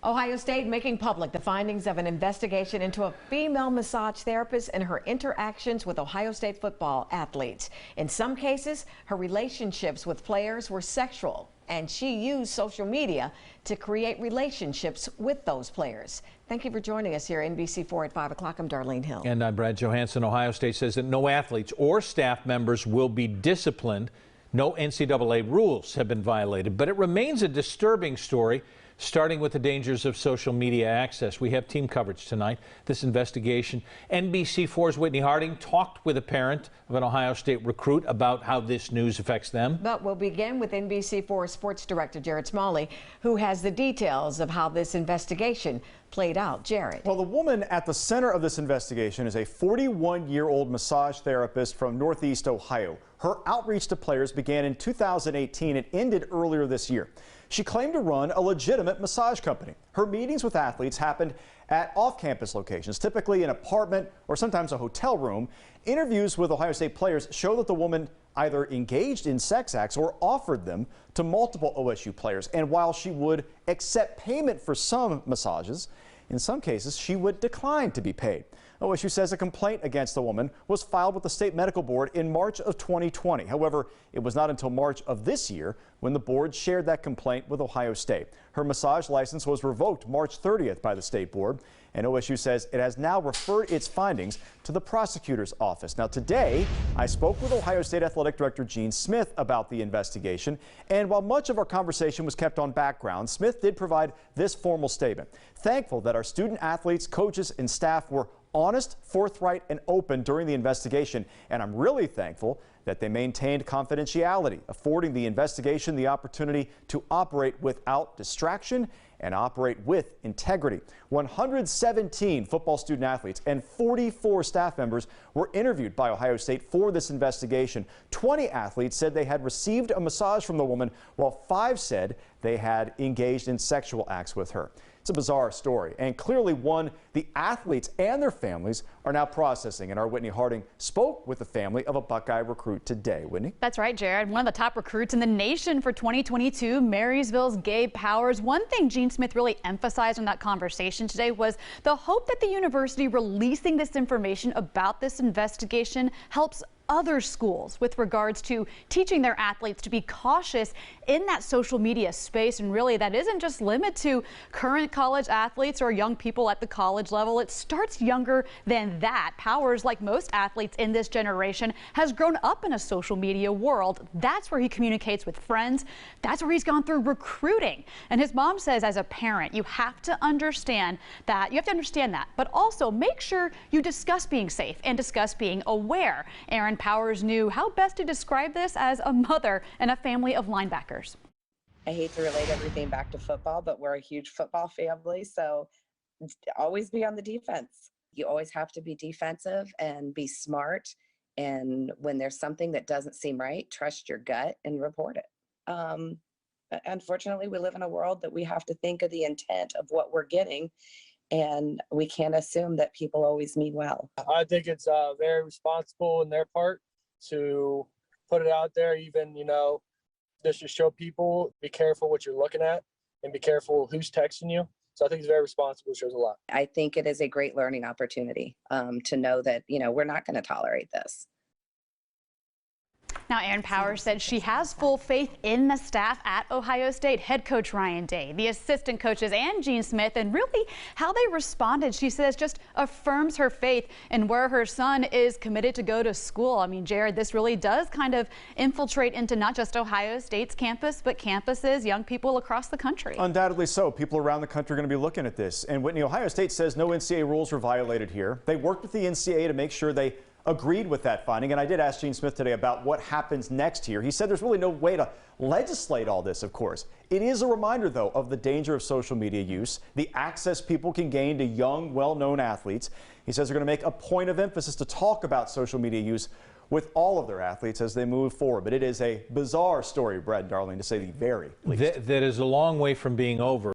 Ohio State making public the findings of an investigation into a female massage therapist and her interactions with Ohio State football athletes. In some cases, her relationships with players were sexual, and she used social media to create relationships with those players. Thank you for joining us here, NBC4 at 5 o'clock. I'm Darlene Hill. And I'm Brad Johansson. Ohio State says that no athletes or staff members will be disciplined. No NCAA rules have been violated, but it remains a disturbing story, starting with the dangers of social media access. We have team coverage tonight. This investigation. NBC4's Whitney Harding talked with a parent of an Ohio State recruit about how this news affects them. But we'll begin with NBC4 Sports Director Jared Smalley, who has the details of how this investigation played out. Jared. Well, the woman at the center of this investigation is a 41-year-old massage therapist from Northeast Ohio. Her outreach to players began in 2018 and ended earlier this year. She claimed to run a legitimate massage company. Her meetings with athletes happened at off-campus locations, typically an apartment or sometimes a hotel room. Interviews with Ohio State players show that the woman either engaged in sex acts or offered them to multiple OSU players. And while she would accept payment for some massages, in some cases she would decline to be paid. OSU says a complaint against the woman was filed with the state medical board in March of 2020. However, it was not until March of this year when the board shared that complaint with Ohio State. Her massage license was revoked March 30th by the state board, and OSU says it has now referred its findings to the prosecutor's office. Now today, I spoke with Ohio State Athletic Director Gene Smith about the investigation, and while much of our conversation was kept on background, Smith did provide this formal statement. Thankful that our student athletes, coaches, and staff were honest, forthright, and open during the investigation, and I'm really thankful that they maintained confidentiality, affording the investigation the opportunity to operate without distraction and operate with integrity. 117 football student athletes and 44 staff members were interviewed by Ohio State for this investigation. 20 athletes said they had received a massage from the woman, while 5 said they had engaged in sexual acts with her. It's a bizarre story, and clearly one the athletes and their families are now processing. And our Whitney Harding spoke with the family of a Buckeye recruit today. Whitney? That's right, Jared. One of the top recruits in the nation for 2022, Marysville's Gabe Powers. One thing Gene Smith really emphasized in that conversation today was the hope that the university releasing this information about this investigation helps other schools with regards to teaching their athletes to be cautious in that social media space. And really, that isn't just limited to current college athletes or young people at the college level. It starts younger than that. Powers, like most athletes in this generation, has grown up in a social media world. That's where he communicates with friends. That's where he's gone through recruiting. And his mom says, as a parent, you have to understand that. But also make sure you discuss being safe and discuss being aware. Aaron Powers knew how best to describe this as a mother and a family of linebackers. I hate to relate everything back to football, but we're a huge football family, so always be on the defense. You always have to be defensive and be smart, and when there's something that doesn't seem right, trust your gut and report it. Unfortunately, we live in a world that we have to think of the intent of what we're getting, and we can't assume that people always mean well. I think it's very responsible in their part to put it out there, even, just to show people, be careful what you're looking at and be careful who's texting you. So I think it's very responsible, shows a lot. I think it is a great learning opportunity to know that, we're not going to tolerate this. Now, Aaron Powers said she has full faith in the staff at Ohio State, head coach Ryan Day, the assistant coaches, and Gene Smith, and really how they responded, she says, just affirms her faith in where her son is committed to go to school. I mean, Jared, this really does kind of infiltrate into not just Ohio State's campus, but campuses, young people across the country. Undoubtedly so. People around the country are going to be looking at this. And Whitney, Ohio State says no NCAA rules were violated here. They worked with the NCAA to make sure they agreed with that finding, and I did ask Gene Smith today about what happens next here. He said there's really no way to legislate all this, of course. It is a reminder, though, of the danger of social media use, the access people can gain to young, well-known athletes. He says they're going to make a point of emphasis to talk about social media use with all of their athletes as they move forward. But it is a bizarre story, Brad and Darlene, to say the very least. That is a long way from being over.